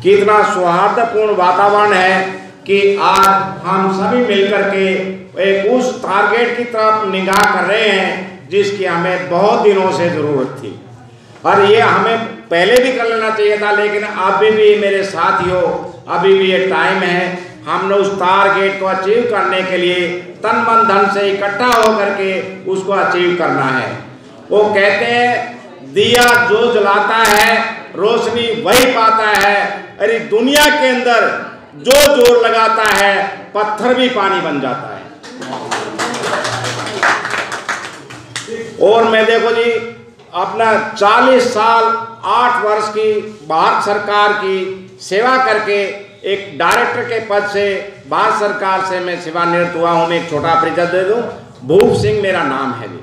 कितना सौहार्दपूर्ण वातावरण है कि आज हम सभी मिलकर के एक उस टारगेट की तरफ निगाह कर रहे हैं जिसकी हमें बहुत दिनों से ज़रूरत थी। और ये हमें पहले भी कर लेना चाहिए था, लेकिन अभी भी मेरे साथियों, अभी भी ये टाइम है। हमने उस टारगेट को अचीव करने के लिए तन मन धन से इकट्ठा होकर के उसको अचीव करना है। वो कहते हैं दिया जो जलाता है रोशनी वही पाता है। अरे दुनिया के अंदर जो जोर लगाता है पत्थर भी पानी बन जाता है। और मैं देखो जी अपना 40 साल 8 वर्ष की भारत सरकार की सेवा करके एक डायरेक्टर के पद से भारत सरकार से मैं सेवानिवृत्त हुआ हूँ। मैं एक छोटा परिचय दे दूँ, भूप सिंह मेरा नाम है जी।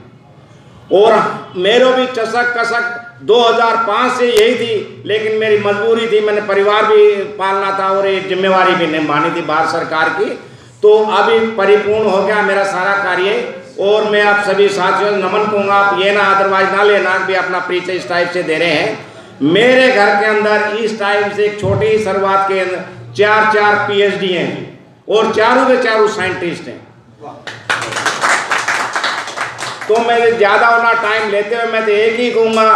और मेरे भी चसक कसक 2005 से यही थी, लेकिन मेरी मजबूरी थी, मैंने परिवार भी पालना था और एक जिम्मेवारी भी निभानी थी भारत सरकार की। तो अभी परिपूर्ण हो गया मेरा सारा कार्य। और मैं आप सभी साथियों नमन कहूँगा, आप ये ना अदरवाइज ना लेना भी अपना परिचय इस टाइप से दे रहे हैं। मेरे घर के अंदर इस टाइप से एक छोटी शुरुआत के अंदर 4 PhD हैं और चारों के चारों साइंटिस्ट हैं। तो मैं ज़्यादा होना टाइम लेते हुए मैं तो एक ही कहूँगा,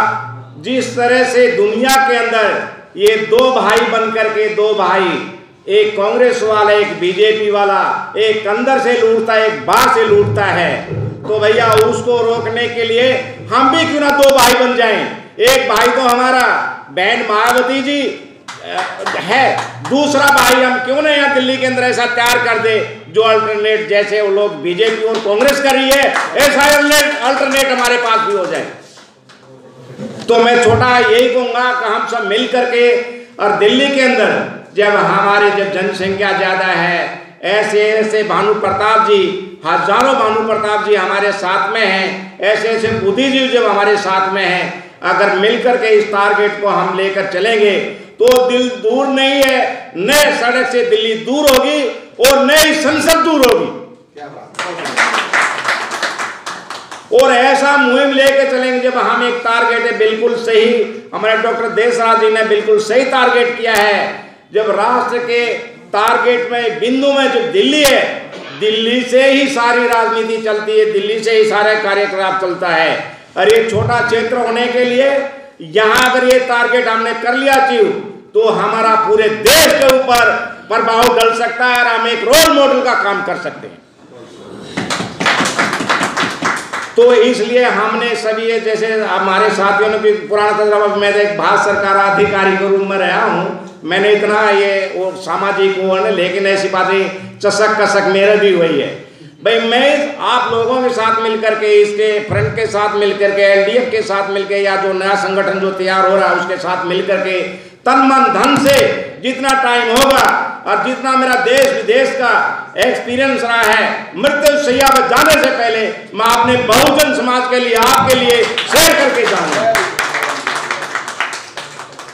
जिस तरह से दुनिया के अंदर ये 2 भाई बनकर के 2 भाई, एक कांग्रेस वाला एक बीजेपी वाला, एक अंदर से लूटता है एक बाहर से लूटता है, तो भैया उसको रोकने के लिए हम भी क्यों ना 2 भाई बन जाएं। एक भाई तो हमारा बहन मायावती जी है, दूसरा भाई हम क्यों ना यहाँ दिल्ली के अंदर ऐसा तैयार कर दे जो अल्टरनेट, जैसे वो लोग बीजेपी और कांग्रेस कर रही है ऐसा अल्टरनेट हमारे पास भी हो जाए। तो मैं छोटा यही कहूँगा कि हम सब मिल करके, और दिल्ली के अंदर जब जनसंख्या ज़्यादा है, ऐसे भानु प्रताप जी, हजारों भानु प्रताप जी हमारे साथ में हैं, ऐसे बुद्धिजीवी जब हमारे साथ में हैं, अगर मिलकर के इस टारगेट को हम लेकर चलेंगे तो दिल दूर नहीं है, नए सड़क से दिल्ली दूर होगी और नई संसद दूर होगी। और ऐसा मुहिम लेके चलेंगे जब हम एक टारगेट है बिल्कुल सही, हमारे डॉक्टर देशराज जी ने बिल्कुल सही टारगेट किया है। जब राष्ट्र के टारगेट में बिंदु में जो दिल्ली है, दिल्ली से ही सारी राजनीति चलती है, दिल्ली से ही सारे कार्यकलाप चलता है। और ये छोटा क्षेत्र होने के लिए यहाँ अगर ये टारगेट हमने कर लिया अचीव, तो हमारा पूरे देश के ऊपर प्रभाव डल सकता है और हम एक रोल मॉडल का काम कर सकते हैं। तो इसलिए हमने सभी ये, जैसे हमारे साथियों ने भी पुराना तजुर्बा, मैं एक भारत सरकार अधिकारी के रूप में रहा हूँ, मैंने इतना ये वो सामाजिक वो है, लेकिन ऐसी बातें चसक कसक मेरे भी हुई है। भाई मैं आप लोगों के साथ मिलकर के, इसके फ्रंट के साथ मिलकर के, LDF के साथ मिलकर, या जो नया संगठन जो तैयार हो रहा है उसके साथ मिलकर के तन मन धन से जितना टाइम होगा और जितना मेरा देश विदेश का एक्सपीरियंस रहा है, मृत्यु शैया पर जाने से पहले मैं अपने बहुजन समाज के लिए, आपके लिए शेयर करके जाऊंगा।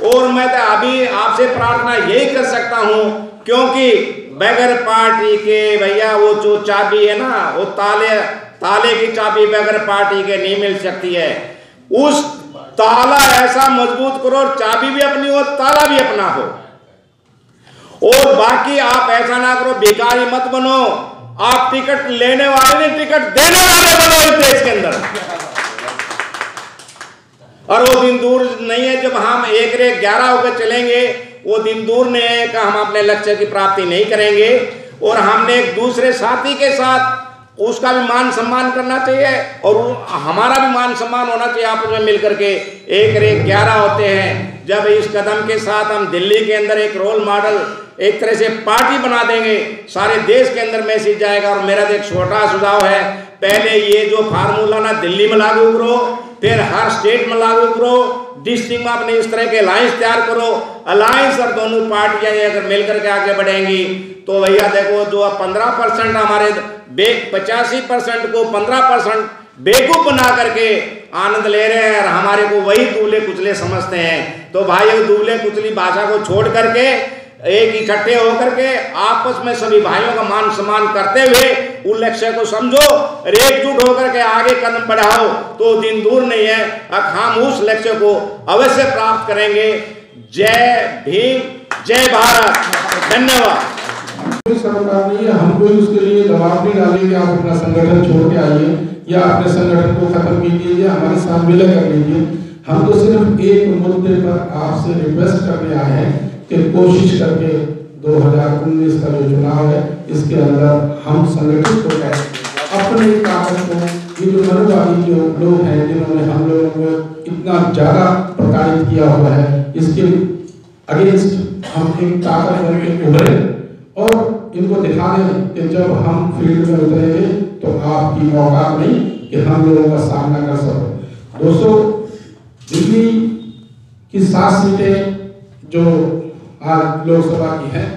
और मैं तो अभी आपसे प्रार्थना यही कर सकता हूं, क्योंकि बगैर पार्टी के भैया वो जो चाबी है ना, वो ताले की चाबी बगैर पार्टी के नहीं मिल सकती है। उस ताला ऐसा मजबूत करो, चाबी भी अपनी हो, ताला भी अपना हो। और बाकी आप ऐसा ना करो, भिखारी मत बनो, आप टिकट लेने वाले नहीं, टिकट देने वाले बनो इस देश के अंदर। और वो दिन दूर नहीं है जब हम 1-11 होकर चलेंगे, वो दिन दूर नहीं है कि हम अपने लक्ष्य की प्राप्ति नहीं करेंगे। और हमने एक दूसरे साथी के साथ उसका भी मान सम्मान करना चाहिए और हमारा भी मान सम्मान होना चाहिए। आपस में मिलकर के 1-11 होते हैं। जब इस कदम के साथ हम दिल्ली के अंदर एक रोल मॉडल, एक तरह से पार्टी बना देंगे, सारे देश के अंदर मैसेज जाएगा। और मेरा एक छोटा सुझाव है, पहले ये जो फार्मूला ना दिल्ली में लागू करो, फिर हर स्टेट में लागू करो, डिस्ट्रिक्ट में अपने इस तरह के अलायंस तैयार करो। अलायंस और दोनों पार्टियां अगर मिलकर के आगे बढ़ेंगी तो भैया देखो, जो 15% हमारे 85% को 15% बेवकूफ बना करके आनंद ले रहे हैं और हमारे को वही दूल्हे कुचले समझते हैं। तो भाई दूल्हे कुचली भाषा को छोड़ करके एक इकट्ठे होकर के आपस में सभी भाइयों का मान सम्मान करते हुए उन लक्ष्य को समझो और एकजुट होकर के आगे कदम बढ़ाओ, तो दिन दूर नहीं है, अब हम उस लक्ष्य को अवश्य प्राप्त करेंगे। जय भीम, जय भारत। धन्यवाद। कोई सरकार नहीं है, हम कोई उसके लिए दबाव नहीं डालेंगे कि आप अपना संगठन छोड़ के आइए या अपने संगठन को खत्म कीजिए या हमारे साथ विलय कर लीजिए। हम तो सिर्फ एक मुद्दे पर आपसे रिक्वेस्ट करने आए हैं कि कोशिश करके 2019 का जो चुनाव है इसके अंदर हम संगठित होकर अपनी ताकत को, ये जो मनुवादी जो लोग हैं जिन्होंने हम लोगों को इतना ज़्यादा प्रताड़ित किया हुआ है, इसके अगेंस्ट हम एक ताकत बनके उभरे और इनको दिखा दें कि जब हम फील्ड में उतरेंगे तो आपकी औकात नहीं कि हम लोगों का सामना कर सको। दोस्तों, दिल्ली की 7 सीटें जो आज लोकसभा की हैं,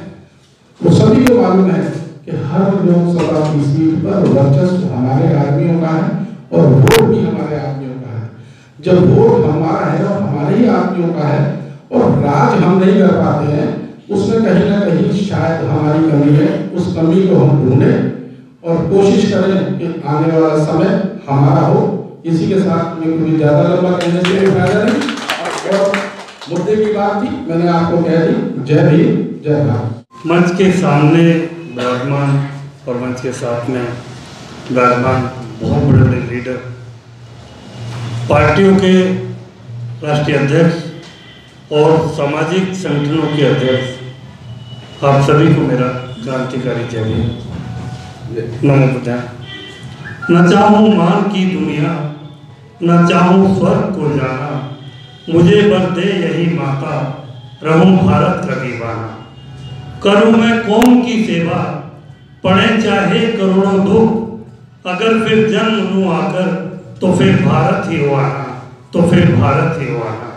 वो सभी को मालूम है कि हर लोकसभा की सीट पर वर्चस्व हमारे आदमियों का है और वोट भी हमारे आदमियों का है। जब वोट हमारा है और हमारे ही आदमियों का है और राज हम नहीं कर पाते हैं, उसमें कहीं ना कहीं शायद हमारी कमी है। उस कमी को हम ढूंढें और कोशिश करें कि आने वाला समय हमारा हो। इसी के साथ मैं कोई ज़्यादा लंबा कहने से फायदा नहीं और मुद्दे की बात थी, मैंने आपको कह दी। जय भीम, जय भारत। मंच के सामने विराजमान और मंच के साथ में विराजमान बहुत बड़े बड़े लीडर, पार्टियों के राष्ट्रीय अध्यक्ष और सामाजिक संगठनों के अध्यक्ष, आप सभी को मेरा क्रांतिकारी जय भीम। नमो बुद्धाय। न चाहूँ मान की दुनिया, न चाहूँ स्वर्ग को जाना, मुझे बर दे यही माता, रहूं भारत का दीवाना। करूं मैं कौम की सेवा, पड़े चाहे करोड़ों दुख, अगर फिर जन्म लूं आकर तो फिर भारत ही हो आना, तो फिर भारत ही हो आना।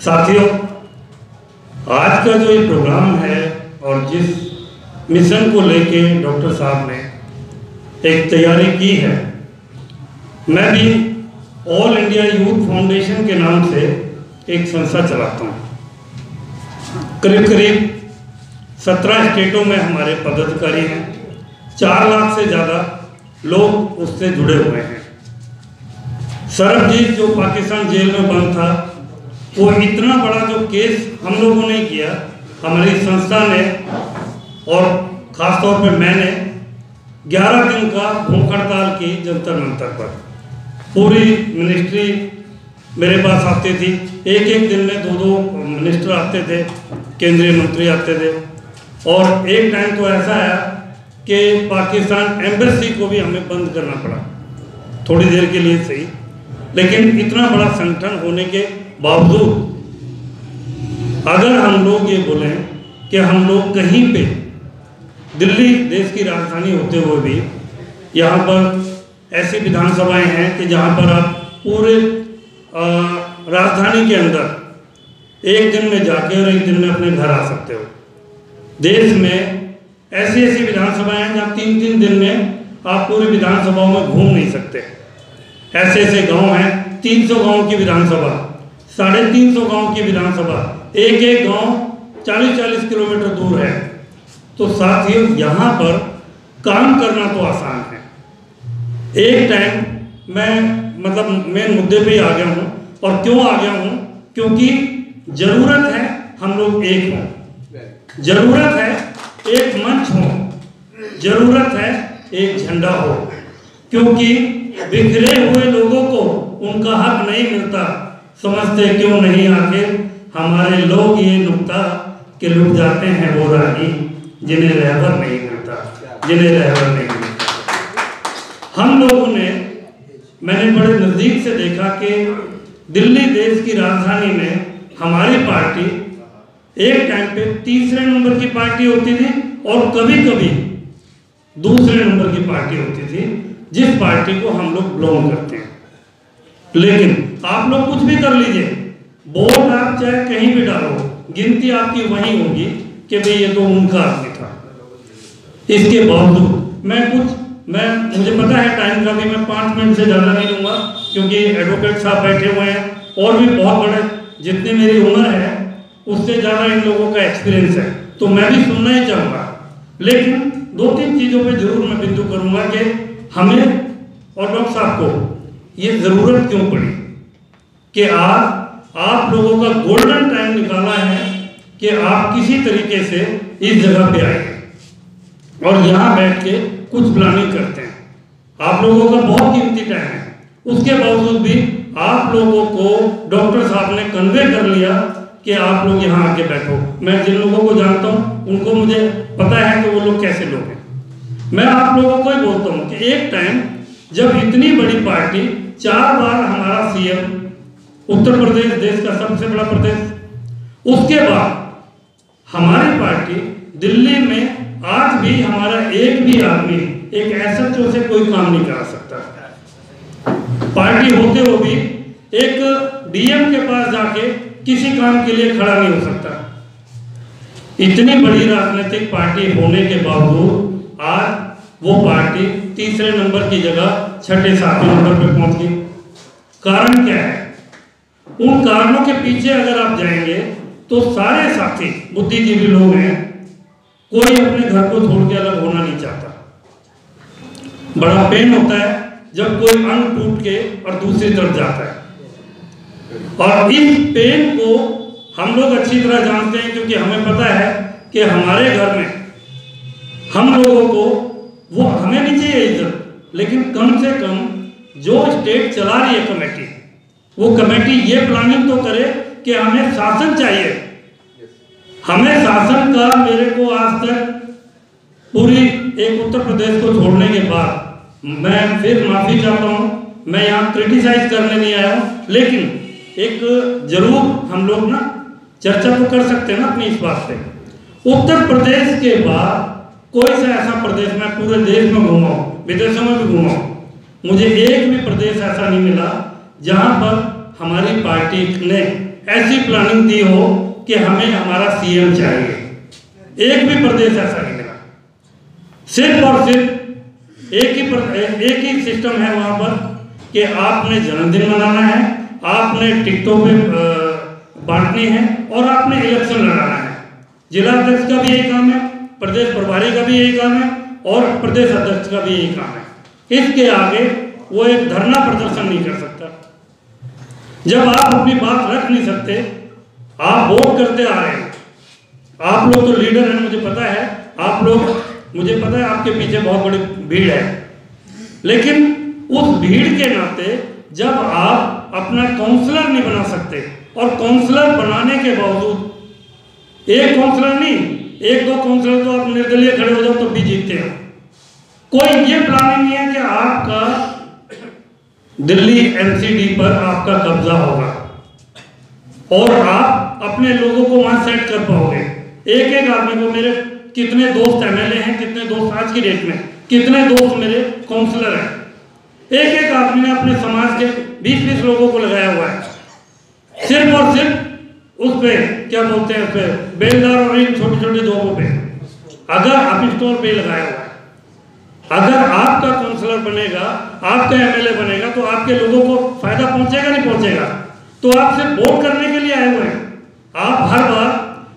साथियों, आज का जो ये प्रोग्राम है और जिस मिशन को लेके डॉक्टर साहब ने एक तैयारी की है, मैं भी ऑल इंडिया यूथ फाउंडेशन के नाम से एक संस्था चलाता हूँ। करीब करीब 17 स्टेटों में हमारे पदाधिकारी हैं। 4 लाख से ज़्यादा लोग उससे जुड़े हुए हैं। सरबजीत जो पाकिस्तान जेल में बंद था, वो इतना बड़ा जो केस हम लोगों ने किया, हमारी संस्था ने और ख़ासतौर पे मैंने 11 दिन का भूख हड़ताल की जंतर मंतर पर। पूरी मिनिस्ट्री मेरे पास आती थी, एक दिन में 2 मिनिस्टर आते थे, केंद्रीय मंत्री आते थे और एक टाइम तो ऐसा आया कि पाकिस्तान एम्बेसी को भी हमें बंद करना पड़ा, थोड़ी देर के लिए सही। लेकिन इतना बड़ा संगठन होने के बावजूद अगर हम लोग ये बोलें कि हम लोग कहीं पे, दिल्ली देश की राजधानी होते हुए भी यहाँ पर ऐसी विधानसभाएं हैं कि जहाँ पर आप पूरे राजधानी के अंदर एक दिन में जाके और एक दिन में अपने घर आ सकते हो। देश में ऐसी ऐसी विधानसभाएं हैं जहाँ 3-3 दिन में आप पूरी विधानसभाओं में घूम नहीं सकते। ऐसे ऐसे गांव हैं, 300 गांव की विधानसभा, 350 गांव की विधानसभा, एक गांव 40-40 किलोमीटर दूर है। तो साथियों, यहाँ पर काम करना तो आसान है। एक टाइम मैं मेन मुद्दे पे आ गया हूँ। और क्यों आ गया हूँ? क्योंकि जरूरत है हम लोग एक हों, जरूरत है एक मंच हो, जरूरत है एक झंडा हो। क्योंकि बिखरे हुए लोगों को उनका हक नहीं मिलता, समझते क्यों नहीं आखिर हमारे लोग ये नुक्ता कि लुट जाते हैं वो राही जिन्हें रहबर नहीं मिलता, जिन्हें रहबर नहीं मिलता। हम लोगों ने, मैंने बड़े नज़दीक से देखा कि दिल्ली देश की राजधानी में हमारी पार्टी एक टाइम पे 3रे नंबर की पार्टी होती थी और कभी कभी 2रे नंबर की पार्टी होती थी, जिस पार्टी को हम लोग बिलोंग करते हैं। लेकिन आप लोग कुछ भी कर लीजिए, वोट आप चाहे कहीं भी डालो, गिनती आपकी वही होगी कि भाई ये तो उनका आदमी था। इसके बावजूद मुझे पता है टाइम का भी, मैं 5 मिनट से ज़्यादा नहीं लूँगा क्योंकि एडवोकेट साहब बैठे हुए हैं और भी बहुत बड़े, जितनी मेरी उम्र है उससे ज़्यादा इन लोगों का एक्सपीरियंस है, तो मैं भी सुनना ही चाहूँगा। लेकिन 2-3 चीज़ों पे जरूर मैं बिंदु करूँगा कि हमें और डॉक्टर साहब को ये ज़रूरत क्यों पड़ी कि आज आप लोगों का गोल्डन टाइम निकाला है कि आप किसी तरीके से इस जगह पे आइए और यहाँ बैठ के कुछ प्लानिंग करते हैं। आप लोगों का बहुत कीमती टाइम है, उसके बावजूद भी आप लोगों को डॉक्टर साहब ने कन्वे कर लिया कि आप लोग यहाँ आके बैठो। मैं जिन लोगों को जानता हूँ उनको मुझे पता है कि वो लोग कैसे लोग हैं। मैं आप लोगों को ही बोलता हूँ कि एक टाइम जब इतनी बड़ी पार्टी 4 बार हमारा सीएम, उत्तर प्रदेश देश का सबसे बड़ा प्रदेश, उसके बाद हमारी पार्टी दिल्ली में आज भी हमारा एक भी आदमी एक एसएचओ से कोई काम नहीं करा सकता। पार्टी होते हुए भी एक डीएम के पास जाके किसी काम के लिए खड़ा नहीं हो सकता। इतनी बड़ी राजनीतिक पार्टी होने के बावजूद आज वो पार्टी तीसरे नंबर की जगह छठे सातवें नंबर पर पहुंच गई। कारण क्या है? उन कारणों के पीछे अगर आप जाएंगे तो सारे साथी बुद्धिजीवी लोग हैं, कोई अपने घर को छोड़ के अलग होना नहीं चाहता। बड़ा पेन होता है जब कोई अंग टूट के और दूसरी तरफ जाता है, और इस पेन को हम लोग अच्छी तरह जानते हैं, क्योंकि हमें पता है कि हमारे घर में हम लोगों को वो हमें नहीं चाहिए इज्जत, लेकिन कम से कम जो स्टेट चला रही है कमेटी, वो कमेटी ये प्लानिंग तो करे कि हमें शासन चाहिए। हमें शासन का, मेरे को आज तक पूरी एक उत्तर प्रदेश को छोड़ने के बाद मैं फिर माफी चाहता हूँ, मैं यहाँ क्रिटिसाइज करने नहीं आया हूँ, लेकिन एक जरूर हम लोग ना चर्चा तो कर सकते हैं ना अपनी इस बात पे। उत्तर प्रदेश के बाद कोई सा ऐसा प्रदेश, मैं पूरे देश में घूमा हूँ, विदेशों में भी घूमा हूँ, मुझे एक भी प्रदेश ऐसा नहीं मिला जहाँ पर हमारी पार्टी ने ऐसी प्लानिंग दी हो कि हमें हमारा सीएम चाहिए। एक भी प्रदेश ऐसा नहीं मिला। सिर्फ और सिर्फ एक ही सिस्टम है वहाँ पर कि आपने जन्मदिन मनाना है, आपने टिकटों पे बांटनी है और आपने इलेक्शन लड़ाना है। जिला अध्यक्ष का भी यही काम है, प्रदेश प्रभारी का भी यही काम है और प्रदेश अध्यक्ष का भी यही काम है। इसके आगे वो एक धरना प्रदर्शन नहीं कर सकता। जब आप अपनी बात रख नहीं सकते, आप वोट करते आ रहे हैं, आप लोग तो लीडर हैं, मुझे पता है, आप लोग, मुझे पता है आपके पीछे बहुत बड़ी भीड़ है, लेकिन उस भीड़ के नाते जब आप अपना काउंसलर नहीं बना सकते, और काउंसलर बनाने के बावजूद एक काउंसलर नहीं, 1-2 काउंसलर तो आप निर्दलीय खड़े हो जाओ तो भी जीतते हैं। कोई ये प्लानिंग नहीं है कि आपका दिल्ली एमसीडी पर आपका कब्जा होगा और आप अपने लोगों को वहां सेट कर पाओगे। एक एक आदमी को, मेरे कितने दोस्त एमएलए हैं, कितने दोस्त आज की डेट में, कितने दोस्त मेरे काउंसलर हैं, एक एक आदमी ने अपने समाज के 20-20 लोगों को लगाया हुआ है, सिर्फ और सिर्फ उस पे क्या बोलते हैं, उस पे बेलदार और इन छोटे छोटे जॉबों पे, अगर आप स्टोर पे लगाया हुआ है। अगर आपका काउंसलर बनेगा, आपका एमएलए बनेगा, तो आपके लोगों को फायदा पहुंचेगा नहीं पहुंचेगा? तो आप सिर्फ वोट करने के लिए आए हुए हैं। आप हर बार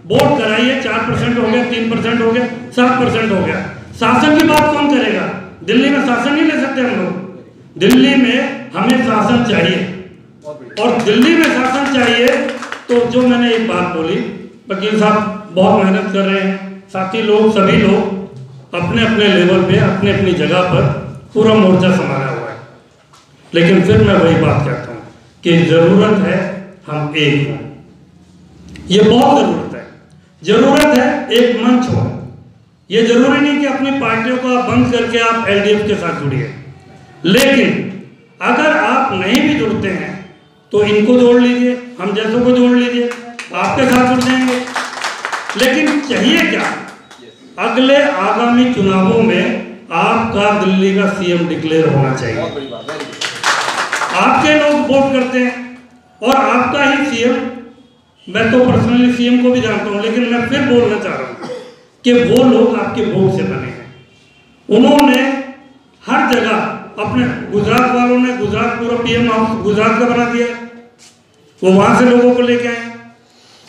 वोट कराइए, 4% हो गया, 3% हो गया, 7% हो गया, शासन की बात कौन करेगा? दिल्ली में शासन नहीं ले सकते हम लोग। दिल्ली में हमें शासन चाहिए, और दिल्ली में शासन चाहिए तो जो मैंने एक बात बोली, वकील साहब बहुत मेहनत कर रहे हैं, साथी लोग, सभी लोग अपने अपने लेवल पे, अपने अपनी जगह पर पूरा मोर्चा संभाला हुआ है, लेकिन फिर मैं वही बात कहता हूँ कि जरूरत है हम एक हों। ये बहुत जरूरत है। जरूरत है एक मंच हो। ये जरूरी नहीं कि अपनी पार्टियों को आप बंद करके आप एलडीएफ के साथ जुड़िए, लेकिन अगर आप नहीं भी जुड़ते हैं तो इनको जोड़ लीजिए, हम जैसों को जोड़ लीजिए, आपके साथ जुड़ जाएंगे। लेकिन चाहिए क्या? अगले आगामी चुनावों में आपका दिल्ली का सीएम डिक्लेयर होना चाहिए। आपके लोग वोट करते हैं और आपका ही सीएम, मैं तो पर्सनली सीएम को भी जानता हूं, लेकिन मैं फिर बोलना चाह रहा हूं कि वो लोग आपके वोट से बने हैं। उन्होंने हर जगह अपने, गुजरात वालों ने गुजरात पूरा पीएम हाउस गुजरात का बना दिया, वो वहां से लोगों को लेके आए।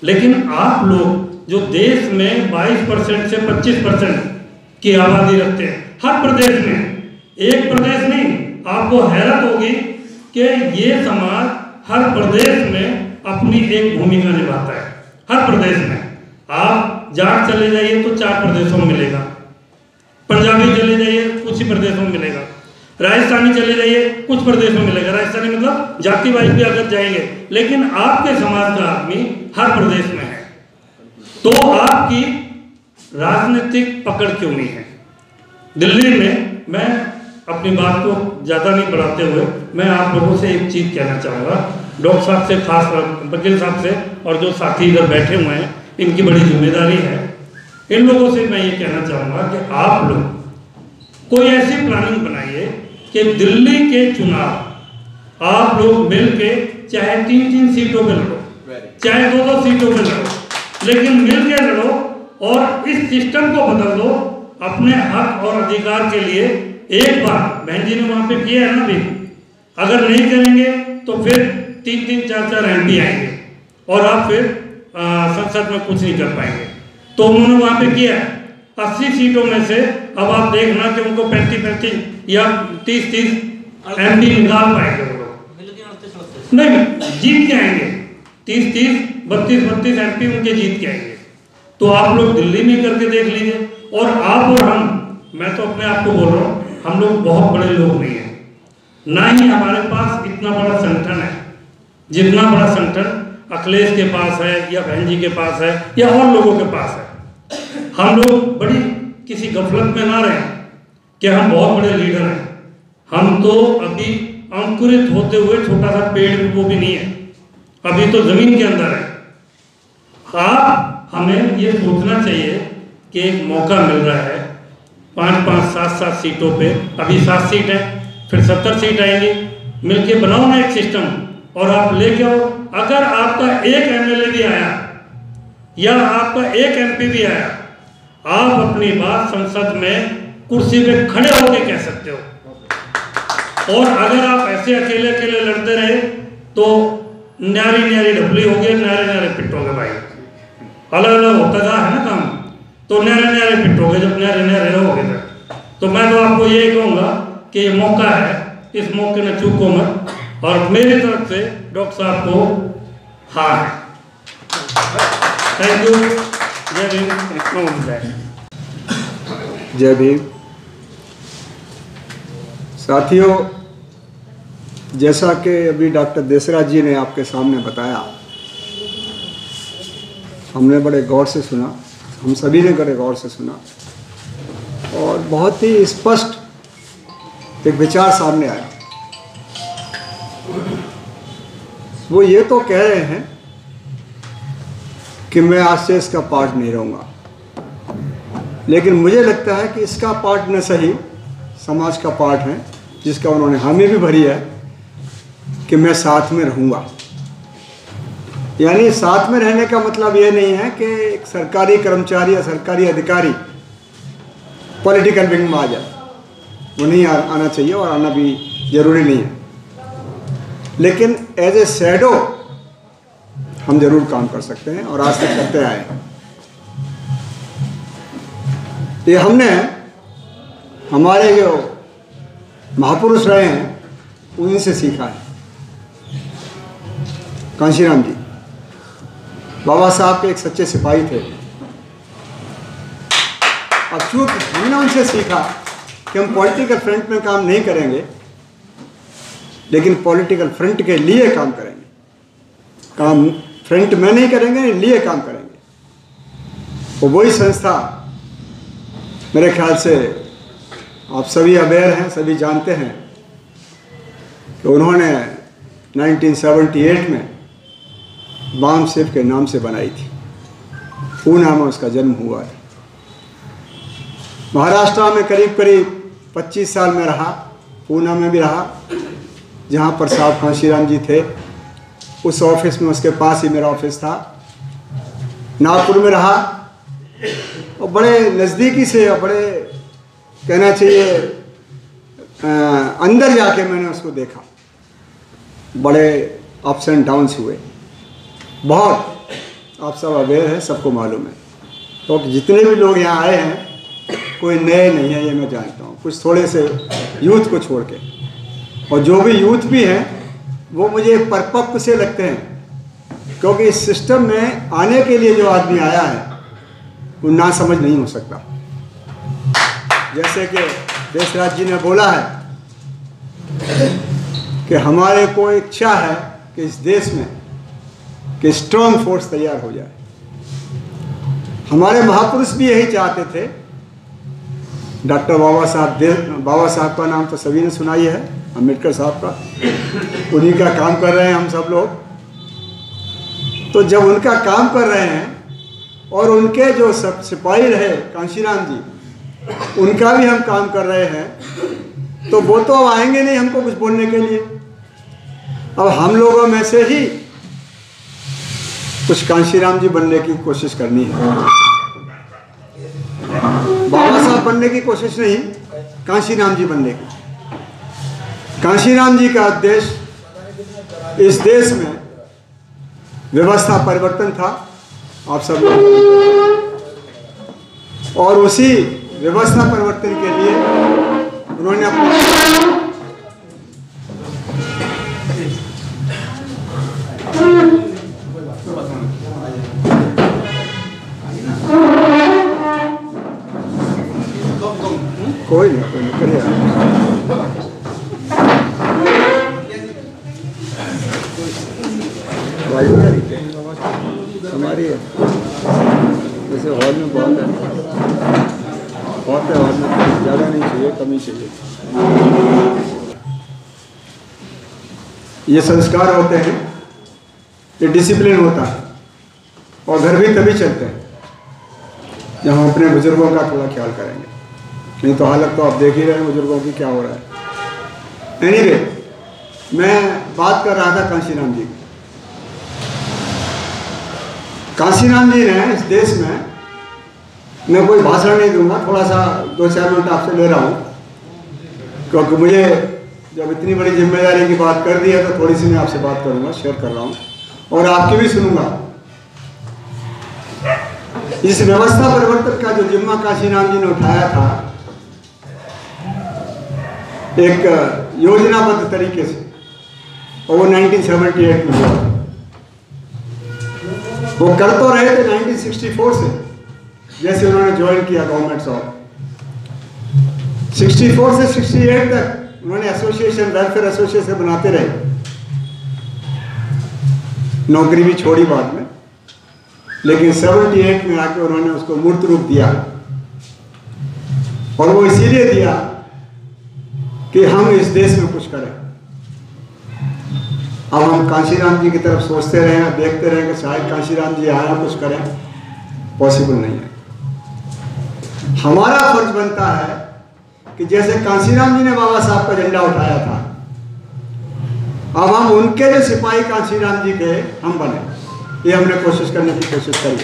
लेकिन आप लोग जो देश में 22% से 25% की आबादी रखते हैं, हर प्रदेश में, एक प्रदेश नहीं, आपको हैरत होगी कि ये समाज हर प्रदेश में अपनी एक भूमिका निभाता है, हर प्रदेश में। आप जाट चले जाइए तो 4 प्रदेशों में मिलेगा, पंजाबी चले जाइए कुछ ही प्रदेशों में मिलेगा, राजस्थानी चले जाइए कुछ प्रदेशों में मिलेगा। राजस्थानी मतलब जाति वाइज भी अगर जाएंगे, लेकिन आपके समाज का आदमी हर प्रदेश में है, तो आपकी राजनीतिक पकड़ क्यों नहीं है? दिल्ली में, मैं अपनी बात को ज़्यादा नहीं बढ़ाते हुए मैं आप लोगों से एक चीज़ कहना चाहूँगा, डॉक्टर साहब से, खास वकील साहब से, और जो साथी इधर बैठे हुए हैं, इनकी बड़ी जिम्मेदारी है। इन लोगों से मैं ये कहना चाहूँगा कि आप लोग कोई ऐसी प्लानिंग बनाइए कि दिल्ली के चुनाव आप लोग मिल के चाहे 3-3 सीटों पे लड़ो, चाहे 2-2 सीटों पे लड़ो, लेकिन मिल के लड़ो और इस सिस्टम को बदल दो अपने हक और अधिकार के लिए। एक बार बहन जी ने वहाँ पे किया है ना भी, अगर नहीं करेंगे तो फिर 3-3, 4-4 MP आएंगे और आप फिर संसद में कुछ नहीं कर पाएंगे। तो उन्होंने वहाँ पे किया 80 सीटों में से, अब आप देखना कि उनको 35-35 या 30-30 MP निकाल पाएंगे वो लोग, नहीं जीत के आएंगे, 30-30, 32-32 MP उनके जीत के आएंगे। तो आप लोग दिल्ली में करके देख लीजिए। और आप और हम, मैं तो अपने आप को बोल रहा हूँ, हम लोग बहुत बड़े लोग नहीं हैं, ना ही हमारे पास इतना बड़ा संगठन है जितना बड़ा संगठन अखिलेश के पास है या बहन जी के पास है या और लोगों के पास है। हम लोग बड़ी किसी गफलत में ना रहें कि हम बहुत बड़े लीडर हैं। हम तो अभी अंकुरित होते हुए छोटा सा पेड़ भी वो भी नहीं है, अभी तो जमीन के अंदर है। आप हमें ये सोचना चाहिए कि एक मौका मिल रहा है 5-5, 7-7 सीटों पे, अभी 7 सीट है, फिर 70 सीट आएंगी, मिलके बनाओ ना एक सिस्टम और आप लेके आओ। अगर आपका एक MLA भी आया या आपका एक MP भी आया, आप अपनी बात संसद में कुर्सी पे खड़े होकर कह सकते हो। और अगर आप ऐसे अकेले अकेले लड़ते रहे तो न्यारी न्यारी ढपली होगी, न्यारे न्यारे पिटोगे भाई। अलग अलग होता जा है ना काम, तो न्यारे न्यारे पिटोगे जब न्यारे न्यारे रहोगे। तो मैं तो आपको यही कहूँगा कि ये मौका है, इस मौके में चूको मत। और मेरी तरफ से डॉक्टर साहब को हाँ है। Thank you. जय भीम। जय भीम। साथियों, जैसा कि अभी डॉक्टर देसराज जी ने आपके सामने बताया, हमने बड़े गौर से सुना, हम सभी ने बड़े गौर से सुना और बहुत ही स्पष्ट एक विचार सामने आया। वो ये तो कह रहे हैं कि मैं आज से इसका पार्ट नहीं रहूँगा, लेकिन मुझे लगता है कि इसका पार्ट न सही समाज का पार्ट है, जिसका उन्होंने हामी भी भरी है कि मैं साथ में रहूँगा। यानी साथ में रहने का मतलब ये नहीं है कि एक सरकारी कर्मचारी या सरकारी अधिकारी पॉलिटिकल विंग में आ जाए, वो नहीं आना चाहिए और आना भी ज़रूरी नहीं है, लेकिन एज ए शैडो हम जरूर काम कर सकते हैं और आज तक करते आए हैं। ये हमने हमारे जो महापुरुष रहे हैं उन्हीं से सीखा है। कांशीराम जी बाबा साहब के एक सच्चे सिपाही थे। अब चूँकि हमने उनसे सीखा कि हम पॉलिटिकल फ्रंट में काम नहीं करेंगे, लेकिन पॉलिटिकल फ्रंट के लिए काम करेंगे। काम फ्रंट में नहीं करेंगे, लिए काम करेंगे। वो वही संस्था, मेरे ख्याल से आप सभी अवेयर हैं, सभी जानते हैं कि उन्होंने 1978 में बाम सेफ के नाम से बनाई थी। पूना में उसका जन्म हुआ है। महाराष्ट्र में करीब करीब 25 साल में रहा, पूना में भी रहा, जहाँ पर साहब कांशीराम जी थे उस ऑफिस में, उसके पास ही मेरा ऑफिस था। नागपुर में रहा और बड़े नज़दीकी से और बड़े कहना चाहिए अंदर जाके मैंने उसको देखा। बड़े अप्स एंड डाउन्स हुए, बहुत, आप सब अवेयर हैं, सबको मालूम है। तो जितने भी लोग यहाँ आए हैं कोई नए नहीं है, ये मैं जानता हूँ, कुछ थोड़े से यूथ को छोड़ के, और जो भी यूथ भी हैं वो मुझे परिपक्व से लगते हैं, क्योंकि इस सिस्टम में आने के लिए जो आदमी आया है वो ना समझ नहीं हो सकता। जैसे कि देशराज जी ने बोला है कि हमारे को इच्छा है कि इस देश में कि स्ट्रॉन्ग फोर्स तैयार हो जाए। हमारे महापुरुष भी यही चाहते थे। डॉक्टर बाबा साहब का नाम तो सभी ने सुना ही है, अम्बेडकर साहब का। उन्हीं का काम कर रहे हैं हम सब लोग। तो जब उनका काम कर रहे हैं और उनके जो सब सिपाही रहे कांशीराम जी, उनका भी हम काम कर रहे हैं, तो वो तो अब आएंगे नहीं हमको कुछ बोलने के लिए। अब हम लोगों में से ही कुछ कांशीराम जी बनने की कोशिश करनी है। बाबा साहब बनने की कोशिश नहीं, कांशीराम जी बनने की। कांशीराम जी का उद्देश्य इस देश में व्यवस्था परिवर्तन था, आप सब लोग, और उसी व्यवस्था परिवर्तन के लिए उन्होंने अपने कोई नहीं करिए। हमारी है जैसे हॉल में बहुत है, हॉल में ज़्यादा नहीं चाहिए, कमी चाहिए। ये संस्कार होते हैं, ये डिसिप्लिन होता है, और घर भी तभी चलते हैं जब हम अपने बुजुर्गों का थोड़ा ख्याल करेंगे। नहीं तो हालत तो आप देख ही रहे हैं बुजुर्गों की क्या हो रहा है। एनीवे, मैं बात कर रहा था कांशीराम जी की। कांशीराम जी ने इस देश में, मैं कोई भाषण नहीं दूंगा, थोड़ा सा 2-4 मिनट आपसे ले रहा हूँ, क्योंकि मुझे जब इतनी बड़ी जिम्मेदारी की बात कर दी है तो थोड़ी सी मैं आपसे बात करूँगा, शेयर कर रहा हूँ, और आपकी भी सुनूंगा। इस व्यवस्था परिवर्तन का जो जिम्मा कांशीराम जी ने उठाया था, एक योजनाबद्ध तरीके से, और वो 1978 में हुआ। वो कर तो रहे थे 1964 से, जैसे उन्होंने ज्वाइन किया गवर्नमेंट ऑफ 64 से 68 तक उन्होंने एसोसिएशन, वेलफेयर एसोसिएशन बनाते रहे। नौकरी भी छोड़ी बाद में, लेकिन 78 में आके उन्होंने उसको मूर्त रूप दिया, और वो इसीलिए दिया कि हम इस देश में कुछ करें। अब हम कांशीराम जी की तरफ सोचते रहें, देखते रहें कि शायद कांशीराम जी आया कुछ करें, पॉसिबल नहीं है। हमारा फर्ज बनता है कि जैसे कांशीराम जी ने बाबा साहब का झंडा उठाया था, अब हम उनके जो सिपाही कांशीराम जी के हम बने, ये हमने कोशिश करने की कोशिश करी।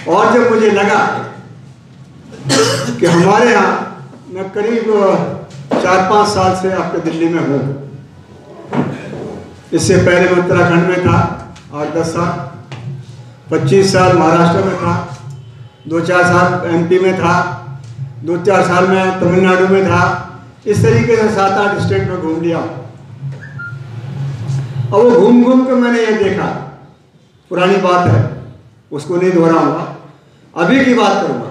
और जब मुझे लगा कि हमारे यहाँ, मैं करीब 4-5 साल से आपके दिल्ली में हूँ, इससे पहले मैं उत्तराखंड में था 8-10 साल, 25 साल महाराष्ट्र में था, 2-4 साल एमपी में था, 2-4 साल में तमिलनाडु में था। इस तरीके से 7-8 स्टेट में घूम लिया। और वो घूम घूम के मैंने ये देखा, पुरानी बात है, उसको नहीं दोहराऊंगा, अभी की बात करूंगा।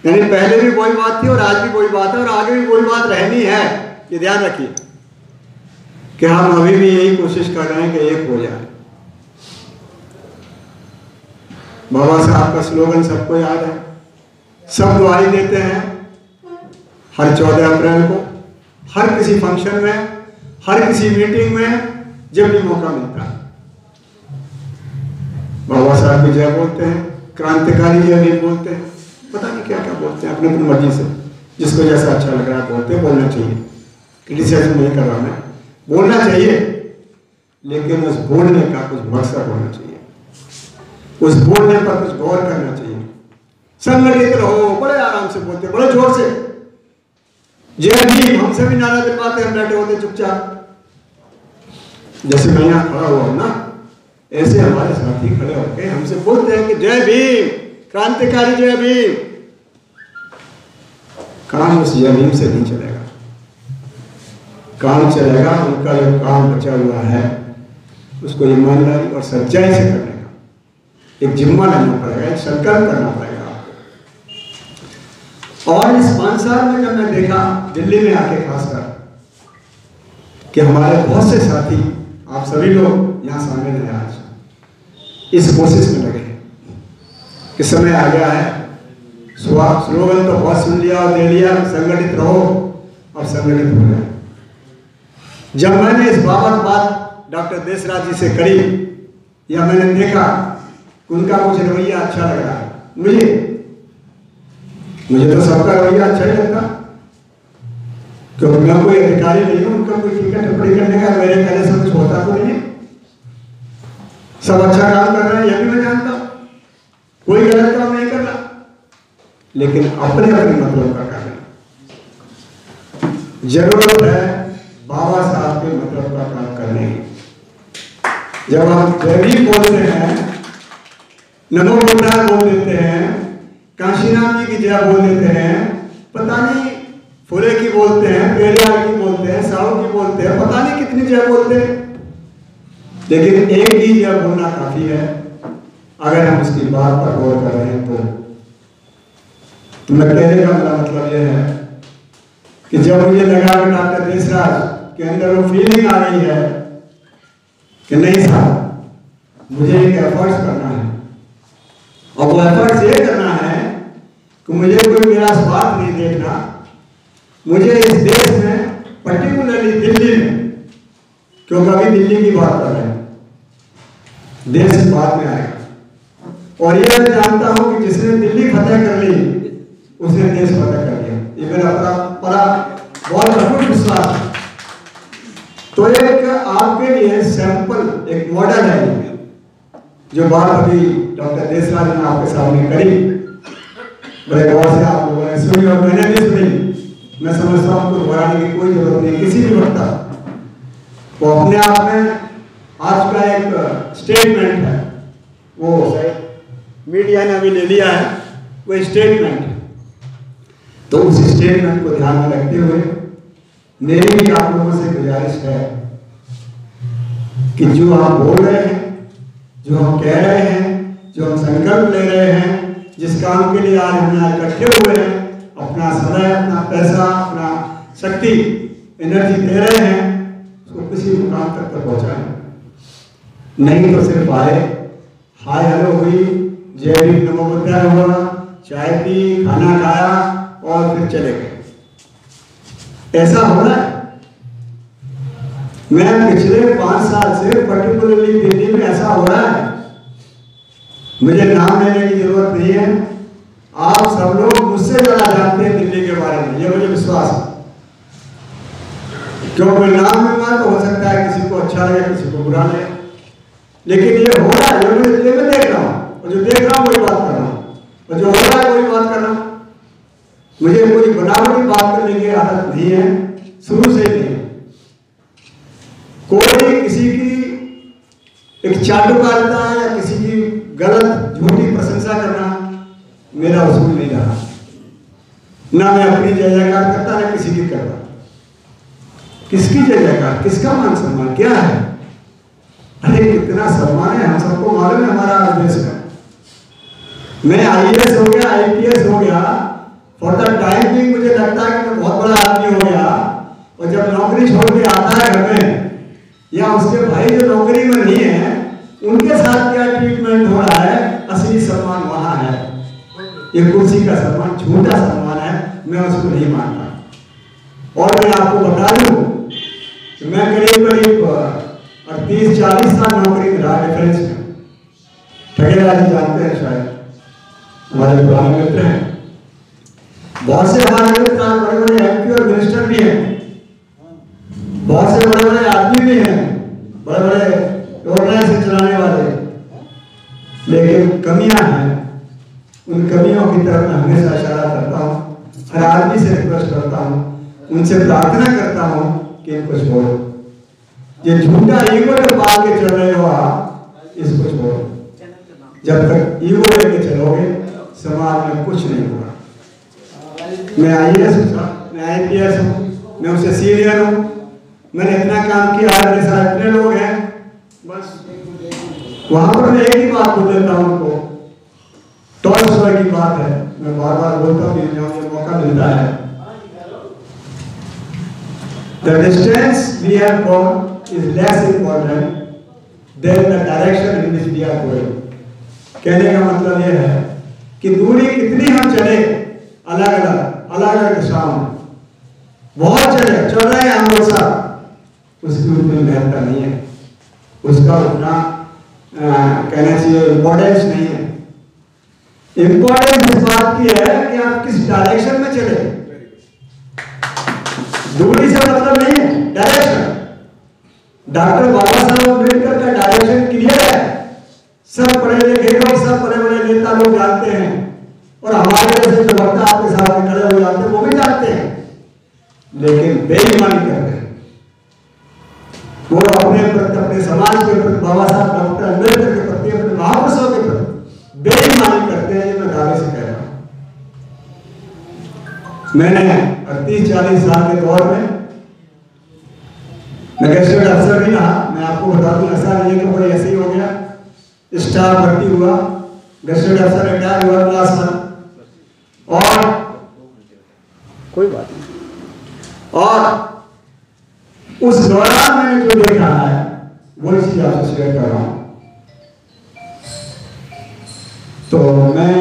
यानी पहले भी वही बात थी और आज भी वही बात है और आगे भी वही बात रहनी है। ये ध्यान रखिए कि हम अभी भी यही कोशिश कर रहे हैं कि एक हो जाए। बाबा साहब का स्लोगन सबको याद है, सब दुआई देते हैं हर 14 अप्रैल को, हर किसी फंक्शन में, हर किसी मीटिंग में, जब भी मौका मिलता है। बाबा साहब की जय बोलते हैं, क्रांतिकारी जय भी बोलते हैं, पता नहीं क्या क्या बोलते हैं, अपनी अपनी मर्जी से जिसको जैसा अच्छा लग रहा है बोलते हैं। बोलना चाहिए, क्रिटिसाइज नहीं कर रहा मैं, बोलना चाहिए, लेकिन उस बोलने का कुछ मकसद होना चाहिए, उस बोलने पर कुछ गौर करना चाहिए। संगठित रहो, बड़े आराम से बोलते, बड़े जोर से जय भीम, हमसे भी नारा दिलवाते, हम बैठे होते चुपचाप। जैसे मैं यहाँ खड़ा हुआ हूं ना, ऐसे हमारे साथी खड़े होकर हमसे बोलते हैं कि जय भीम, क्रांतिकारी जय भीम। काम उस जय भीम से नहीं चलेगा, काम चलेगा उनका जो काम बचा हुआ है उसको ईमानदारी और सच्चाई से करने का। एक जिम्मा लेना पड़ेगा, एक संकल्प करना पड़ेगा आपको। और इस 5 साल में जब मैं देखा दिल्ली में आके खासकर कि हमारे बहुत से साथी, आप सभी लोग यहाँ शामिल हैं, आज इस कोशिश में लगे कि समय आ गया है, स्लोगन तो बहुत सुन लिया और दे लिया, संगठित रहो, और संगठित हो गए। जब मैंने इस बात डॉक्टर देसराज जी से करी, या मैंने देखा कि उनका कुछ रवैया अच्छा लग रहा है, मुझे तो सबका रवैया अच्छा ही लगता, क्योंकि मैं कोई अधिकारी नहीं हूँ, उनका कोई टीका टिप्पणी करने का मेरे कहने से कुछ होता तो नहीं। सब अच्छा काम कर रहे हैं, यह भी मैं जानता हूँ, कोई गलत काम नहीं कर रहा, लेकिन अपने अपने मतलब का करना। जरूरत है बाबा साहब के मतलब का काम करने की। जब हम जय भी बोलते हैं, नमो बुद्धाय बोल देते हैं, काशीनाथ जी की जय बोल देते हैं, पता नहीं फुले की बोलते हैं, पेरियार की बोलते हैं, साहू की बोलते हैं, पता नहीं कितनी जय बोलते हैं, लेकिन एक ही जय बोलना काफी है अगर हम उसकी बात पर गौर कर रहे हैं तो मैं कहने का मेरा मतलब यह है कि जब मुझे लगा कि डॉक्टर देसराज के अंदर वो फीलिंग आ रही है कि नहीं साहब मुझे एक एफर्ट्स करना है, और वो एफर्ट्स ये करना है कि मुझे कोई मेरा स्वार्थ नहीं देखना, मुझे इस देश में पर्टिकुलरली दिल्ली में, क्योंकि अभी दिल्ली की बात कर रहे हैं, देश बाद में आएगा, और ये मैं जानता हूं कि जिसने दिल्ली फतेह कर ली उसने देश फतेह कर लिया, ये मेरा बड़ा बहुत अटूट विश्वास है। तो एक आपके लिए सैंपल, एक मॉडल है जो बात अभी डॉक्टर देसराज ने आपके सामने करी, बड़े गौर से आप लोगों ने सुनी और मैंने भी सुनी। मैं समझता हूँ को दोहराने की कोई जरूरत नहीं, किसी भी वक्ता वो अपने आप में आज का एक स्टेटमेंट है, वो मीडिया ने अभी ले लिया है, वो स्टेटमेंट है। तो उस स्टेटमेंट को ध्यान में रखते हुए मेरी भी आप लोगों से गुजारिश है कि जो आप बोल रहे हैं, जो हम कह रहे हैं, जो हम संकल्प ले रहे हैं, जिस काम के लिए आज हम यहाँ इकट्ठे हुए हैं, अपना समय, अपना पैसा, अपना शक्ति, एनर्जी दे रहे हैं, उसको किसी मुकाम तक पहुंचाएं। नहीं तो सिर्फ आए, हाय हेलो हुई, जय भीम नमो बुद्धाय हुआ, चाय पी, खाना खाया और फिर चले गए, ऐसा हो रहा है। मैं पिछले 5 साल से पर्टिकुलरली दिल्ली में ऐसा हो रहा है, मुझे नाम लेने की जरूरत नहीं है, आप सब लोग मुझसे ज्यादा जानते हैं दिल्ली के बारे में, ये मुझे विश्वास है। क्योंकि नाम लूंगा तो हो सकता है किसी को अच्छा लगे, किसी को बुरा लगे, लेकिन ये हो रहा है, ये मैं देख रहा हूँ, और जो देख रहा हूँ वही बात कर रहा हूँ, और जो हो रहा है वही बात कर रहा हूँ। मुझे कोई बनावटी बात करने की आदत नहीं है, शुरू से नहीं है। कोई किसी की एक चाटुकारिता या किसी की गलत झूठी प्रशंसा करना मेरा उसूल नहीं रहा, ना मैं अपनी जय जयकार करता ना किसी की करता। किसकी जय जयकार, किसका मान सम्मान क्या है? अरे कितना सम्मान है, हम सबको मालूम है हमारा देश का। मैं IAS हो गया, IPS हो गया, फॉर द टाइम भी मुझे लगता है कि मैं बहुत बड़ा आदमी हो गया, और जब नौकरी छोड़ के आता है घर में, या उसके भाई जो नौकरी में नहीं है उनके साथ क्या ट्रीटमेंट हो रहा है, असली सम्मान वहां है। ये कुर्सी का सम्मान झूठा सम्मान है, मैं उसको नहीं मानता। और मैं आपको बता दूं कि मैं करीब 30-40 साल नौकरी में रहा डिफेंस में। ठगेरा जी जानते हैं शायद, हमारे पुराने मित्र हैं, बहुत से हमारे मित्र बड़े बड़े MP और मिनिस्टर भी हैं, बहुत से बड़े बड़े आदमी भी हैं, बड़े बड़े ऑर्गेनाइजेशन चलाने वाले, लेकिन कमियां हैं। उन कमियों की तरफ मैं हमेशा इशारा करता हूँ, हर आदमी से रिक्वेस्ट करता हूँ, उनसे प्रार्थना करता हूँ कि इनको छोड़ो, ये झूठा ईगो जो पाल के चल रहे हो आप, इसको छोड़ो। जब तक ईगो लेके चलोगे समाज में कुछ नहीं होगा। मैं IAS हूँ, मैं IPS हूँ, मैं उससे सीनियर हूँ, मैंने इतना काम किया, मेरे साथ इतने लोग हैं, बस वहां पर मैं एक ही बात बोल देता हूं उनको, टॉल्स्टॉय की बात है, मैं बार बार बोलता हूँ, मुझे मौका मिलता है। The distance we have gone is less important than the direction in which we are going. कहने का मतलब यह है कि दूरी कितनी हम चले अलग अलग दिशाओं में, बहुत चल रहे हैं हम लोग सब, उसकी उतनी महत्ता नहीं है, उसका उतना कहना चाहिए इम्पोर्टेंस नहीं है। इम्पोर्टेंस इस बात की है कि आप किस डायरेक्शन में चले, दूरी से मतलब नहीं है, डायरेक्शन। डॉक्टर बाबा साहब अम्बेडकर का डायरेक्शन क्लियर है, सब पढ़े लिखे लोग, सब बड़े बड़े नेता लोग जानते हैं, और हमारे जैसे जो वक्ता आपके सामने खड़े हो जाते हैं वो भी जानते हैं, लेकिन बेईमानी करते हैं। वो अपने समाज के प्रति, बाबा साहब डॉक्टर अम्बेडकर के प्रति, अपने महापुरुषों के प्रति बेईमानी करते हैं, ये मैं दावे से कह रहा हूं। मैंने 30-40 साल के दौर में मैं गैजेटेड अफसर भी रहा, मैं आपको बता दूं, ऐसा नहीं है कि कोई ऐसे ही हो गया, स्टाफ भर्ती हुआ, गैजेटेड अफसर रिटायर हुआ क्लास 1, और कोई बात नहीं, और उस दौरान मैंने जो देखा है वही चीज आपसे शेयर कर रहा हूं। तो मैं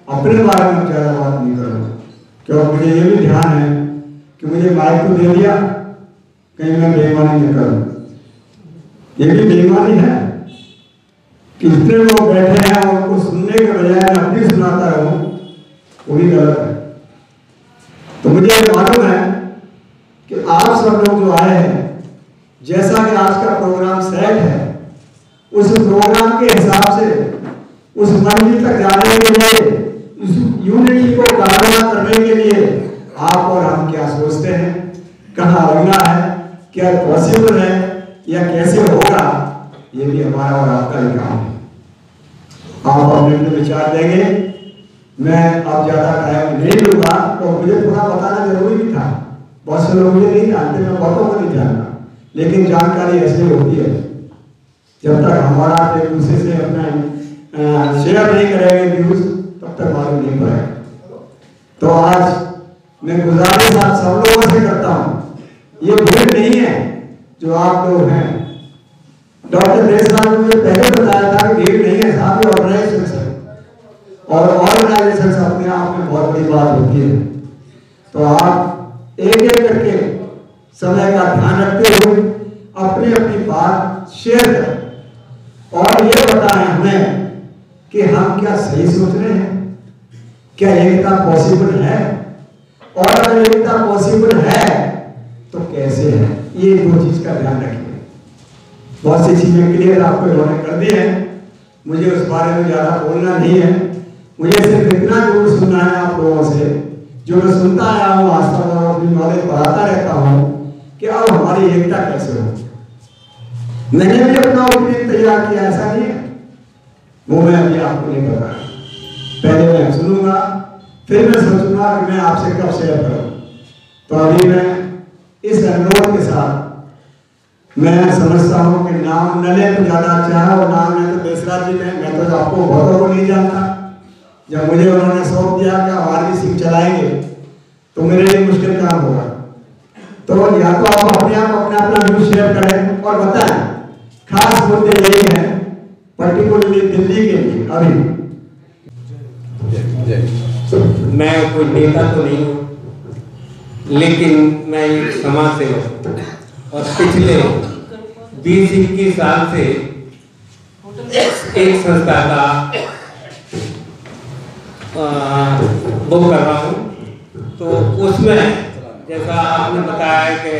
अपने बारे में ज्यादा बात नहीं करूंगा, क्योंकि मुझे ये भी ध्यान है कि मुझे माइक तो दे दिया, कहीं मैं बेईमानी न करूं। ये भी बेईमानी है कि इतने लोग बैठे हैं और उनको सुनने के बजाय मैं अपनी सुनाता रहूं, वो भी गलत है। तो मुझे मालूम है कि आप सब लोग जो आए हैं, जैसा कि आज का प्रोग्राम सेट है, उस प्रोग्राम के हिसाब से उस मंजिल तक जाने के लिए, उस यूनिटी को कारगर करने के लिए आप और हम क्या सोचते हैं, कहाँ लगना है, क्या पॉसिबल है या कैसे होगा, ये भी हमारा और आपका ही काम है। आप अपने विचार देंगे, मैं अब ज्यादा टाइम नहीं लूंगा, तो मुझे थोड़ा बताना जरूरी भी था। बहुत से लोग मुझे नहीं जानते, मैं बहुतों को नहीं जानता, लेकिन जानकारी ऐसी होती है, जब तक हमारा एक दूसरे से अपना शेयर नहीं करेंगे व्यूज, तब तक मालूम नहीं पड़ेगा। तो आज मैं गुजारिश आप सब लोगों से करता हूँ, ये भीड़ नहीं है जो आप लोग हैं। डॉक्टर देशराज ने मुझे पहले बताया था कि भीड़ नहीं है साहब, ये ऑर्गेनाइजेशन है, और ऑर्गेनाइजेशन अपने आप में बहुत बड़ी बात होती है। तो आप एक एक करके समय का ध्यान रखते हुए अपनी अपनी बात शेयर करें, और ये बताएं हमें कि हम क्या सही सोच रहे हैं, क्या एकता पॉसिबल है, और अगर एकता पॉसिबल है तो कैसे है, ये दो चीज का ध्यान रखिए। बहुत सी चीजें क्लियर आपको इन्होंने कर दी है, मुझे उस बारे में ज्यादा बोलना नहीं है, मुझे सिर्फ इतना जरूर सुनना है आप लोगों से, जो मैं सुनता आया हूँ आज तक और अपनी नॉलेज बढ़ाता रहता हूँ, कि अब हमारी एकता कैसे हो। मैंने भी अपना ओपिनियन तैयार किया, ऐसा नहीं है, वो मैं अभी आपको नहीं बता रहा, पहले मैं सुनूंगा, फिर मैं सोचूंगा कि मैं आपसे कब शेयर करूं। तो अभी मैं इस अनुरोध के साथ, मैं समझता हूं कि नाम न ले तो ज्यादा अच्छा है, और नाम ले तो देशराज जी ने, मैं तो आपको बहुतों को नहीं जानता, जब मुझे उन्होंने सौंप दिया कि आरबी सिंह चलाएंगे तो मेरे लिए मुश्किल काम होगा। तो या तो आप अपने आप अपना व्यू शेयर करें और बताएं, खास मुद्दे यही है पर्टिकुलरली दिल्ली के लिए। अभी मैं कोई नेता तो नहीं हूँ, लेकिन मैं एक समाज सेवक हूँ, और पिछले 20-21 साल से एक संस्था का बुक कर रहा हूँ। तो उसमें जैसा आपने बताया कि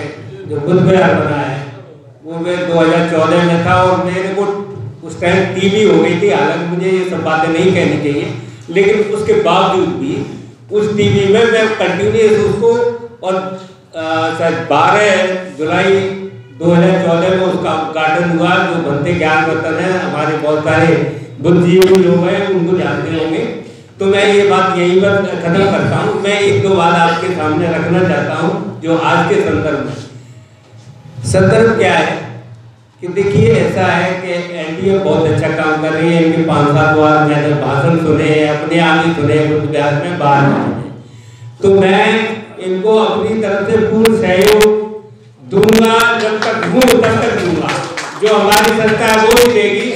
जो बुद्ध विहार बना है वो मैं 2014 में था, और मेरे को उस टाइम टीबी हो गई थी। हालांकि मुझे ये सब बातें नहीं कहनी चाहिए, लेकिन उसके बावजूद भी उस टीवी में मैं कंटिन्यूस उसको, और शायद 12 जुलाई 2014 में उसका उद्घाटन हुआ। जो बनते ज्ञान रतन है, हमारे बहुत सारे बुद्धिजीवी लोग हैं, उनको जानते होंगे। तो मैं ये बात यहीं पर खत्म करता हूँ। मैं एक दो बात आपके सामने रखना चाहता हूँ जो आज के संदर्भ में। संदर्भ क्या है कि देखिए ऐसा है कि एनडीए बहुत अच्छा काम कर रही है। इनके 5-7 बार मैंने भाषण सुने, अपने आप ही सुने, बुद्ध विहार में बाहर में सुने। तो मैं इनको अपनी तरफ से पूर्ण सहयोग दूंगा, जब तक हूँ तब तक दूंगा। जो हमारी संस्था है वो भी देगी।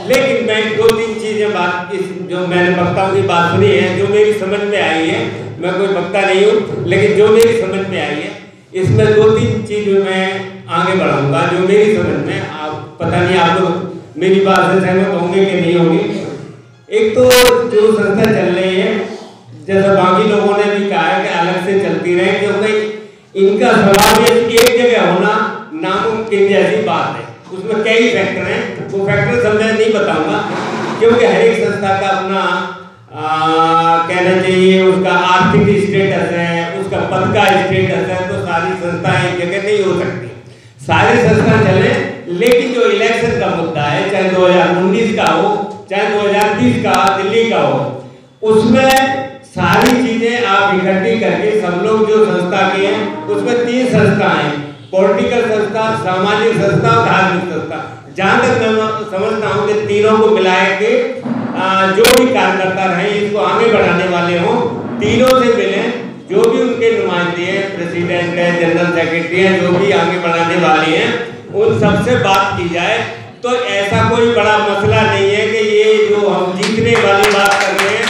लेकिन मैं 2-3 चीज़ें बात इस जो मैंने वक्ताओं की बात सुनी है, जो मेरी समझ में आई है, मैं कोई वक्ता नहीं हूँ, लेकिन जो मेरी समझ में आई है इसमें 2-3 चीज़ें मैं आगे बढ़ाऊंगा जो मेरी समझ में। आप पता नहीं आप लोग मेरी बात से सहमत होंगे कि नहीं होंगे। एक तो जो संस्था चल रही है, जैसा बाकी लोगों ने भी कहा है कि अलग से चलती रहे, क्योंकि इनका समावेश एक जगह होना नामुमकिन जैसी बात है। उसमें कई फैक्टर हैं, वो फैक्टर सब मैं नहीं बताऊंगा, क्योंकि हर एक संस्था का अपना कहना चाहिए, उसका आर्थिक स्टेटस है, उसका पद का स्टेटस है। तो सारी संस्थाएं एक जगह नहीं हो सकती, सारी संस्था चले। लेकिन जो इलेक्शन का मुद्दा है, चाहे 2019 का हो, चाहे 2030 का दिल्ली का हो, उसमें सारी चीजें आप इकट्ठी करके सब लोग जो संस्था के हैं, उसमें 3 संस्थाएं, पॉलिटिकल संस्था, सामाजिक संस्था और धार्मिक संस्था। जहाँ तक मैं समझता हूँ कि तीनों को मिला के जो भी कार्यकर्ता रहे, इसको आगे बढ़ाने वाले हों, तीनों से मिलें। जो भी उनके नुमाइंदे हैं, प्रेसिडेंट है, जनरल सेक्रेटरी हैं, जो भी आगे बढ़ाने वाले हैं, उन सबसे बात की जाए। तो ऐसा कोई बड़ा मसला नहीं है कि ये जो हम जीतने वाली बात कर रहे हैं,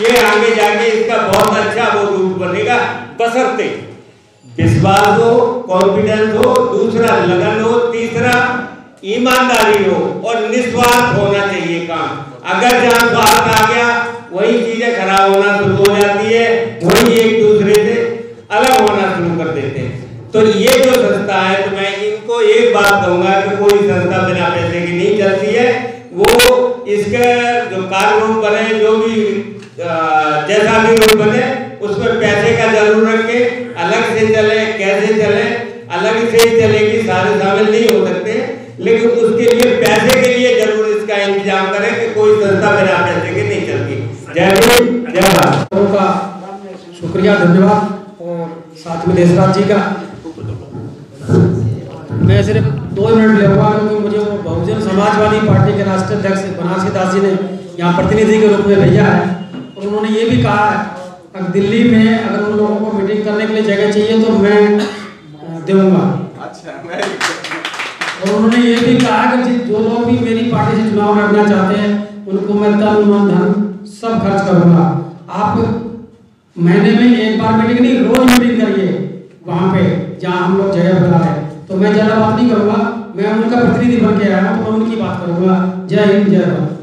ये आगे जाके इसका बहुत अच्छा वो रूप बनेगा, बशर्ते विश्वास हो, कॉन्फिडेंस हो, दूसरा लगन हो, तीसरा ईमानदारी हो और निस्वार्थ होना चाहिए काम। अगर जहाँ स्वार्थ आ गया, वही चीजें खराब होना शुरू हो जाती है, वही एक दूसरे से अलग होना शुरू कर देते हैं। तो ये जो संस्था है, तो मैं इनको एक बात कहूँगा कि कोई संस्था बिना पैसे की नहीं चलती है। वो इसके जो कार्य रूप बने, जो भी जैसा भी रूप बने, उसमें पैसे का जरूर रखे, अलग से चले, कैसे चले, अलग से चलेगी, सारे शामिल नहीं हो सकते, लेकिन उसके लिए पैसे के लिए जरूर इसका इंतजाम करें कि कोई संस्था बिना पैसे के नहीं चलती। जय हिंद, जय भारत। का शुक्रिया, धन्यवाद। और साथ में देशराज जी का मैं सिर्फ 2 मिनट लूँगा, क्योंकि मुझे वो बहुजन समाजवादी पार्टी के राष्ट्रीय अध्यक्ष बनारसी दास जी ने यहाँ प्रतिनिधि के रूप में भेजा है। और उन्होंने ये भी कहा है अगर दिल्ली में अगर उन लोगों को मीटिंग करने के लिए जगह चाहिए तो मैं दूंगा। और उन्होंने ये भी कहा कि जो लोग भी मेरी पार्टी से चुनाव लड़ना चाहते हैं, उनको मैं तन मन धन सब खर्च करूँगा। आप महीने में एक बार मीटिंग नहीं, रोज मीटिंग करिए वहाँ पे जहाँ हम लोग जगह बना रहे हैं। तो मैं ज़्यादा बात नहीं करूँगा, मैं उनका प्रतिनिधि बन के आया हूँ, तो मैं उनकी बात करूँगा। जय हिंद, जय भारत।